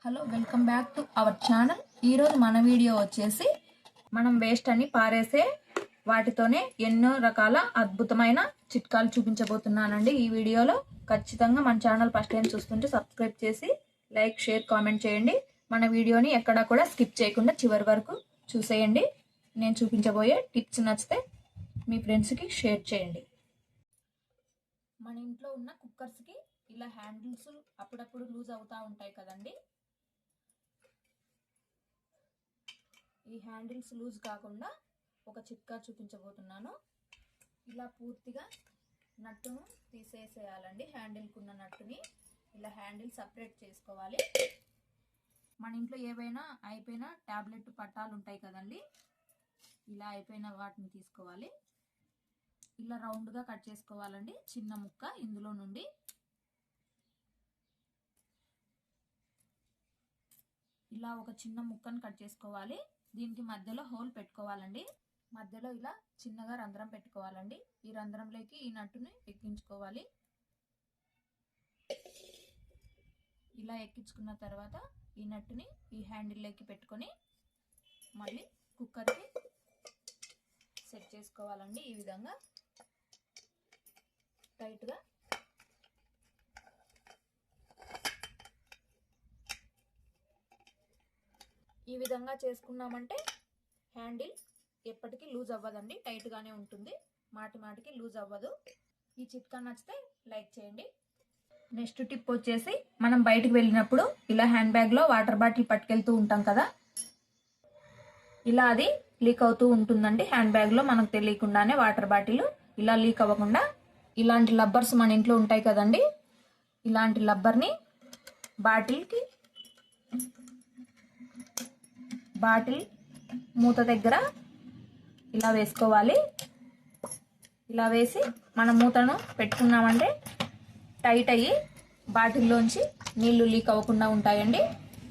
Hello, welcome back to our channel. ఈరోజు మన video వచ్చేసి మనం వేస్ట్ అని పారేసే వాటితోనే ఎన్నో రకాల అద్భుతమైన చిట్కాలు చూపించబోతున్నానండి. ఈ వీడియోలో ఖచ్చితంగా మన ఛానల్ ఫస్ట్ టైం చూస్తుంటే సబ్స్క్రైబ్ చేసి లైక్, షేర్, కామెంట్ చేయండి. మన వీడియోని ఎక్కడా కూడా స్కిప్ చేయకుండా చివరి వరకు చూసేయండి. నేను చూపించబోయే టిప్స్ నచ్చితే మీ ఫ్రెండ్స్కి షేర్ చేయండి. మన ఇంట్లో ఉన్న కుక్కర్స్కి ఇలా హ్యాండిల్స్ అప్పుడప్పుడు లూజ్ అవుతూ ఉంటాయి కదండి. ఈ హ్యాండిల్స్ లూజ్ కాకుండా ఒక చిట్కా చూపించబోతున్నాను. ఇలా పూర్తిగా నట్టును తీసేసేయాలండి. హ్యాండిల్కున్న నట్టుని ఇలా హ్యాండిల్ సపరేట్ చేసుకోవాలి. మన ఇంట్లో ఏవైనా అయిపోయిన ట్యాబ్లెట్ పట్టాలు ఉంటాయి కదండి, ఇలా అయిపోయిన వాటిని తీసుకోవాలి. ఇలా రౌండ్గా కట్ చేసుకోవాలండి. చిన్న ముక్క ఇందులో నుండి ఇలా ఒక చిన్న ముక్కను కట్ చేసుకోవాలి. దీనికి మధ్యలో హోల్ పెట్టుకోవాలండి. మధ్యలో ఇలా చిన్నగా రంధ్రం పెట్టుకోవాలండి. ఈ రంధ్రంలోకి ఈ నట్టుని ఎక్కించుకోవాలి. ఇలా ఎక్కించుకున్న తర్వాత ఈ నట్టుని ఈ హ్యాండిల్లోకి పెట్టుకొని మళ్ళీ కుక్కర్కి సెట్ చేసుకోవాలండి. ఈ విధంగా టైట్గా ఈ విధంగా చేసుకున్నామంటే హ్యాండిల్ ఎప్పటికీ లూజ్ అవ్వదండి, టైట్గానే ఉంటుంది. మాటి మాటికి లూజ్ అవ్వదు. ఈ చిట్కా నచ్చితే లైక్ చేయండి. నెక్స్ట్ టిప్ వచ్చేసి, మనం బయటకు వెళ్ళినప్పుడు ఇలా హ్యాండ్ బ్యాగ్లో వాటర్ బాటిల్ పట్టుకెళ్తూ ఉంటాం కదా, ఇలా అది లీక్ అవుతూ ఉంటుందండి. హ్యాండ్ బ్యాగ్లో మనకు తెలియకుండానే వాటర్ బాటిల్ ఇలా లీక్ అవ్వకుండా ఇలాంటి లబ్బర్స్ మన ఇంట్లో ఉంటాయి కదండి, ఇలాంటి లబ్బర్ని బాటిల్ మూత దగ్గర ఇలా వేసుకోవాలి. ఇలా వేసి మన మూతను పెట్టుకున్నామంటే టైట్ అయ్యి బాటిల్లోంచి నీళ్లు లీక్ అవ్వకుండా ఉంటాయండి.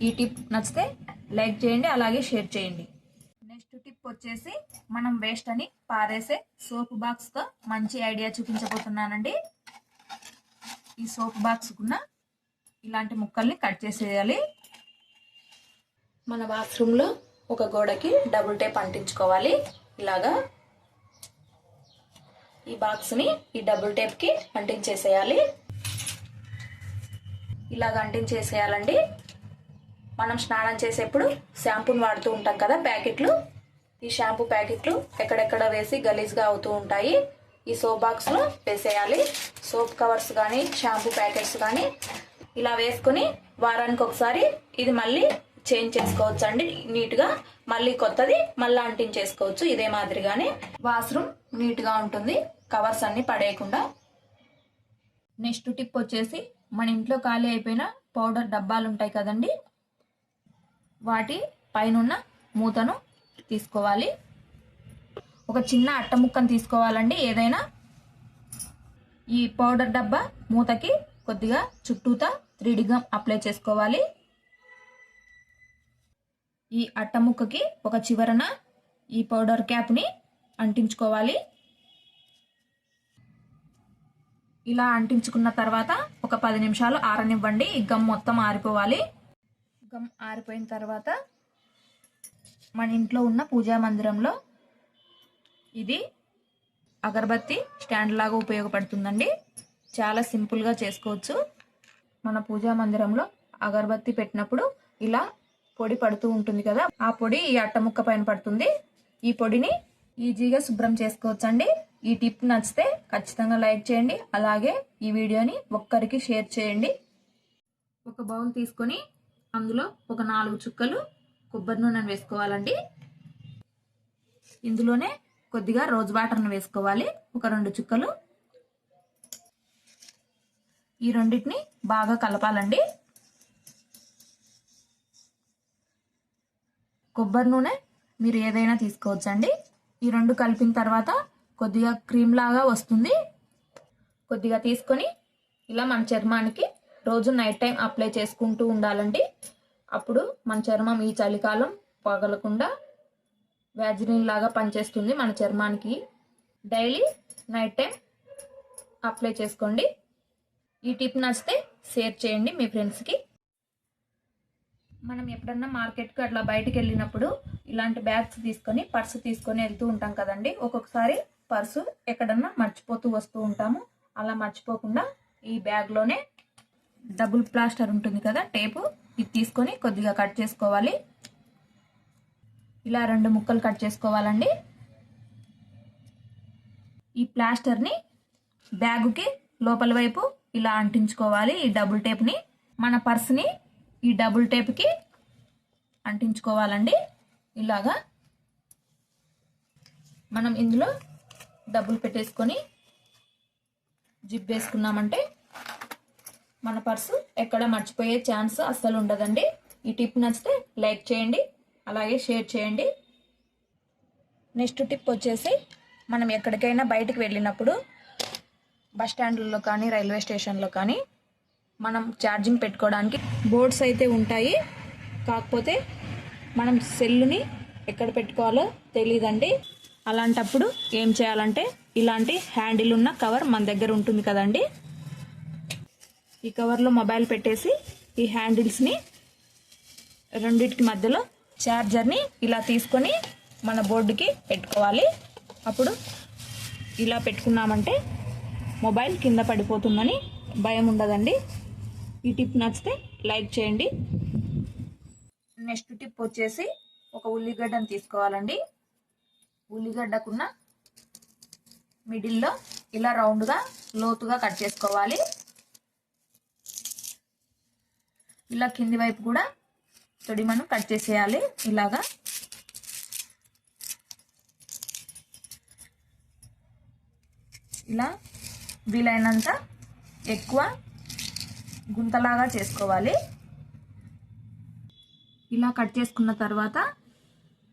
ఈ టిప్ నచ్చితే లైక్ చేయండి, అలాగే షేర్ చేయండి. నెక్స్ట్ టిప్ వచ్చేసి, మనం వేస్ట్ అని పారేసే సోప్ బాక్స్తో మంచి ఐడియా చూపించబోతున్నానండి. ఈ సోప్ బాక్స్కున్న ఇలాంటి ముక్కల్ని కట్ చేసేయాలి. మన బాత్రూంలో ఒక గోడకి డబుల్ టేప్ అంటించుకోవాలి. ఇలాగా ఈ బాక్స్ని ఈ డబుల్ టేప్కి అంటించేసేయాలి. ఇలాగ అంటించేసేయాలండి. మనం స్నానం చేసేప్పుడు షాంపూని వాడుతూ ఉంటాం కదా, ప్యాకెట్లు. ఈ షాంపూ ప్యాకెట్లు ఎక్కడెక్కడ వేసి గలీజ్గా అవుతూ ఉంటాయి. ఈ సోప్ బాక్స్లో వేసేయాలి. సోప్ కవర్స్ కానీ షాంపూ ప్యాకెట్స్ కానీ ఇలా వేసుకొని వారానికి ఒకసారి ఇది మళ్ళీ చేంజ్ చేసుకోవచ్చు అండి. నీట్గా మళ్ళీ కొత్తది మళ్ళీ అంటించేసుకోవచ్చు. ఇదే మాదిరిగానే వాష్రూమ్ నీట్గా ఉంటుంది, కవర్స్ అన్ని పడేయకుండా. నెక్స్ట్ టిప్ వచ్చేసి, మన ఇంట్లో ఖాళీ అయిపోయిన పౌడర్ డబ్బాలు ఉంటాయి కదండి, వాటి పైన మూతను తీసుకోవాలి. ఒక చిన్న అట్ట ముక్కను తీసుకోవాలండి ఏదైనా. ఈ పౌడర్ డబ్బా మూతకి కొద్దిగా చుట్టూతా 3D గమ్ అప్లై చేసుకోవాలి. ఈ అట్ట ముక్కకి ఒక చివరన ఈ పౌడర్ క్యాప్ని అంటించుకోవాలి. ఇలా అంటించుకున్న తర్వాత ఒక 10 నిమిషాలు ఆరనివ్వండి. ఈ గమ్ మొత్తం ఆరిపోవాలి. గమ్ ఆరిపోయిన తర్వాత మన ఇంట్లో ఉన్న పూజా మందిరంలో ఇది అగరబత్తి స్టాండ్ లాగా ఉపయోగపడుతుందండి. చాలా సింపుల్గా చేసుకోవచ్చు. మన పూజా మందిరంలో అగరబత్తి పెట్టినప్పుడు ఇలా పొడి పడుతూ ఉంటుంది కదా, ఆ పొడి ఈ అట్ట ముక్క పైన పడుతుంది. ఈ పొడిని ఈజీగా శుభ్రం చేసుకోవచ్చండి. ఈ టిప్ నచ్చితే ఖచ్చితంగా లైక్ చేయండి, అలాగే ఈ వీడియోని ఒక్కరికి షేర్ చేయండి. ఒక బౌల్ తీసుకొని అందులో ఒక 4 చుక్కలు కొబ్బరి నూనెను వేసుకోవాలండి. ఇందులోనే కొద్దిగా రోజ్ వాటర్ను వేసుకోవాలి, ఒక 2 చుక్కలు. ఈ రెండింటిని బాగా కలపాలండి. కొబ్బరి నూనె మీరు ఏదైనా తీసుకోవచ్చండి. ఈ 2 కలిపిన తర్వాత కొద్దిగా క్రీమ్ లాగా వస్తుంది. కొద్దిగా తీసుకొని ఇలా మన చర్మానికి రోజు నైట్ టైం అప్లై చేసుకుంటూ ఉండాలండి. అప్పుడు మన చర్మం ఈ చలికాలం పగలకుండా వ్యాజిలిన్ లాగా పనిచేస్తుంది మన చర్మానికి. డైలీ నైట్ టైం అప్లై చేసుకోండి. ఈ టిప్ నచ్చితే షేర్ చేయండి మీ ఫ్రెండ్స్కి. మనం ఎప్పుడన్నా మార్కెట్కి అట్లా బయటికి వెళ్ళినప్పుడు ఇలాంటి బ్యాగ్స్ తీసుకొని పర్సు తీసుకొని వెళ్తూ ఉంటాం కదండి. ఒక్కొక్కసారి పర్సు ఎక్కడన్నా మర్చిపోతూ వస్తూ ఉంటాము. అలా మర్చిపోకుండా ఈ బ్యాగ్లోనే డబుల్ ప్లాస్టర్ ఉంటుంది కదా, టేపు, ఇది తీసుకొని కొద్దిగా కట్ చేసుకోవాలి. ఇలా 2 ముక్కలు కట్ చేసుకోవాలండి. ఈ ప్లాస్టర్ని బ్యాగుకి లోపల వైపు ఇలా అంటించుకోవాలి. ఈ డబుల్ టేప్ని మన పర్సుని ఈ డబుల్ టేప్కి అంటించుకోవాలండి. ఇలాగా మనం ఇందులో డబ్బులు పెట్టేసుకొని జిప్ వేసుకున్నామంటే మన పర్సు ఎక్కడ మర్చిపోయే ఛాన్స్ అస్సలు ఉండదండి. ఈ టిప్ నచ్చితే లైక్ చేయండి, అలాగే షేర్ చేయండి. నెక్స్ట్ టిప్ వచ్చేసి, మనం ఎక్కడికైనా బయటికి వెళ్ళినప్పుడు బస్ స్టాండ్లలో కానీ రైల్వే స్టేషన్లో కానీ మనం ఛార్జింగ్ పెట్టుకోవడానికి బోర్డ్స్ అయితే ఉంటాయి. కాకపోతే మనం సెల్లుని ఎక్కడ పెట్టుకోవాలో తెలియదండి. అలాంటప్పుడు ఏం చేయాలంటే ఇలాంటి హ్యాండిల్ ఉన్న కవర్ మన దగ్గర ఉంటుంది కదండి. ఈ కవర్లో మొబైల్ పెట్టేసి ఈ హ్యాండిల్స్ని రెండింటికి మధ్యలో ఛార్జర్ని ఇలా తీసుకొని మన బోర్డుకి పెట్టుకోవాలి. అప్పుడు ఇలా పెట్టుకున్నామంటే మొబైల్ కింద పడిపోతుందని భయం ఉండదండి. ఈ టిప్ నచ్చితే లైక్ చేయండి. నెక్స్ట్ టిప్ వచ్చేసి, ఒక ఉల్లిగడ్డను తీసుకోవాలండి. ఉల్లిగడ్డకున్న మిడిల్లో ఇలా రౌండ్గా లోతుగా కట్ చేసుకోవాలి. ఇలా కింది వైపు కూడా తొడిమను కట్ చేసేయాలి. ఇలాగా ఇలా వీలైనంత ఎక్కువ గుంతలాగా చేసుకోవాలి. ఇలా కట్ చేసుకున్న తర్వాత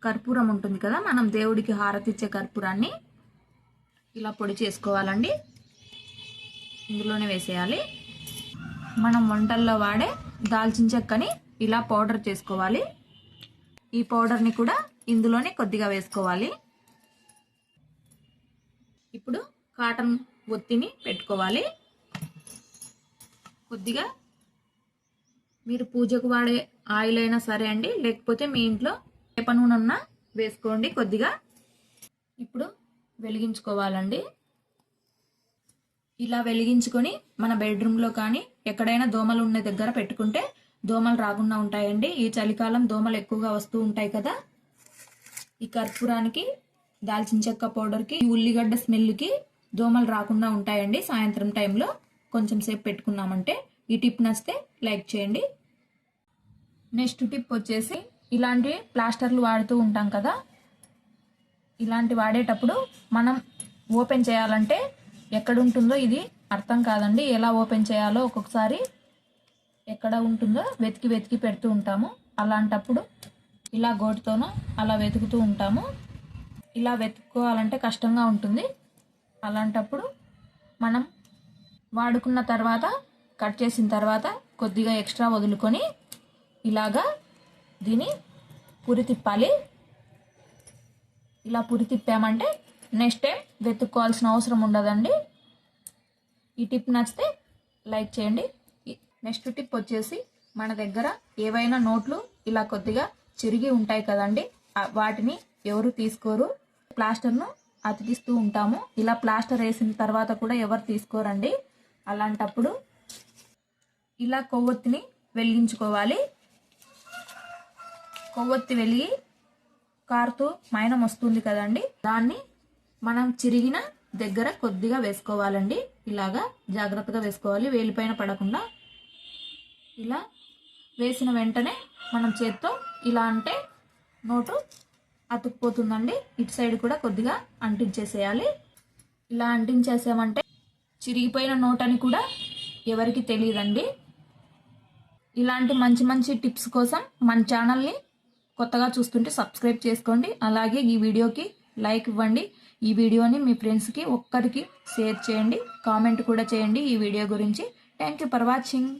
కర్పూరం ఉంటుంది కదా, మనం దేవుడికి హారతి ఇచ్చే కర్పూరాన్ని ఇలా పొడి చేసుకోవాలండి. ఇందులోనే వేసేయాలి. మనం వంటల్లో వాడే దాల్చిన చెక్కని ఇలా పౌడర్ చేసుకోవాలి. ఈ పౌడర్ని కూడా ఇందులోనే కొద్దిగా వేసుకోవాలి. ఇప్పుడు కాటన్ ఒత్తిని పెట్టుకోవాలి. కొద్దిగా మీరు పూజకు వాడే ఆయిల్ అయినా సరే అండి, లేకపోతే మీ ఇంట్లో వేప నూనె ఉన్నా వేసుకోండి కొద్దిగా. ఇప్పుడు వెలిగించుకోవాలండి. ఇలా వెలిగించుకొని మన బెడ్రూమ్లో కానీ ఎక్కడైనా దోమలు ఉన్న దగ్గర పెట్టుకుంటే దోమలు రాకుండా ఉంటాయండి. ఈ చలికాలం దోమలు ఎక్కువగా వస్తూ ఉంటాయి కదా. ఈ కర్పూరానికి, దాల్చిన చెక్క పౌడర్కి, ఉల్లిగడ్డ స్మెల్కి దోమలు రాకుండా ఉంటాయండి. సాయంత్రం టైంలో కొంచెం సేపు పెట్టుకున్నామంటే. ఈ టిప్ నచ్చితే లైక్ చేయండి. నెక్స్ట్ టిప్ వచ్చేసి, ఇలాంటి ప్లాస్టర్లు వాడుతూ ఉంటాం కదా. ఇలాంటి వాడేటప్పుడు మనం ఓపెన్ చేయాలంటే ఎక్కడ ఉంటుందో ఇది అర్థం కాదండి. ఎలా ఓపెన్ చేయాలో ఒక్కొక్కసారి ఎక్కడ ఉంటుందో వెతికి వెతికి పెడుతూ ఉంటాము. అలాంటప్పుడు ఇలా గోటితోనూ అలా వెతుకుతూ ఉంటాము. ఇలా వెతుక్కోవాలంటే కష్టంగా ఉంటుంది. అలాంటప్పుడు మనం వాడుకున్న తర్వాత, కట్ చేసిన తర్వాత కొద్దిగా ఎక్స్ట్రా వదులుకొని ఇలాగా దీన్ని పురి తిప్పాలి. ఇలా పురి తిప్పామంటే నెక్స్ట్ టైం వెతుక్కోవాల్సిన అవసరం ఉండదండి. ఈ టిప్ నచ్చితే లైక్ చేయండి. నెక్స్ట్ టిప్ వచ్చేసి, మన దగ్గర ఏవైనా నోట్లు ఇలా కొద్దిగా చిరిగి ఉంటాయి కదండి, వాటిని ఎవరు తీసుకోరు. ప్లాస్టర్ను అతికిస్తూ ఉంటాము. ఇలా ప్లాస్టర్ వేసిన తర్వాత కూడా ఎవరు తీసుకోరండి. అలాంటప్పుడు ఇలా కొవ్వొత్తిని వెలిగించుకోవాలి. కొవ్వొత్తి వెలిగి కారుతూ మైనం వస్తుంది కదండి, దాన్ని మనం చిరిగిన దగ్గర కొద్దిగా వేసుకోవాలండి. ఇలాగా జాగ్రత్తగా వేసుకోవాలి, వేలిపైన పడకుండా. ఇలా వేసిన వెంటనే మనం చేత్తో ఇలా అంటే నోటు అతుక్కుపోతుందండి. ఇటు సైడ్ కూడా కొద్దిగా అంటించేసేయాలి. ఇలా అంటించేసామంటే చిరిగిపోయిన నోట్ అని కూడా ఎవరికి తెలియదండి. ఇలాంటి మంచి మంచి టిప్స్ కోసం మన ఛానల్ని కొత్తగా చూస్తుంటే సబ్స్క్రైబ్ చేసుకోండి. అలాగే ఈ వీడియోకి లైక్ ఇవ్వండి. ఈ వీడియోని మీ ఫ్రెండ్స్కి ఒక్కరికి షేర్ చేయండి. కామెంట్ కూడా చేయండి ఈ వీడియో గురించి. Thank you for watching.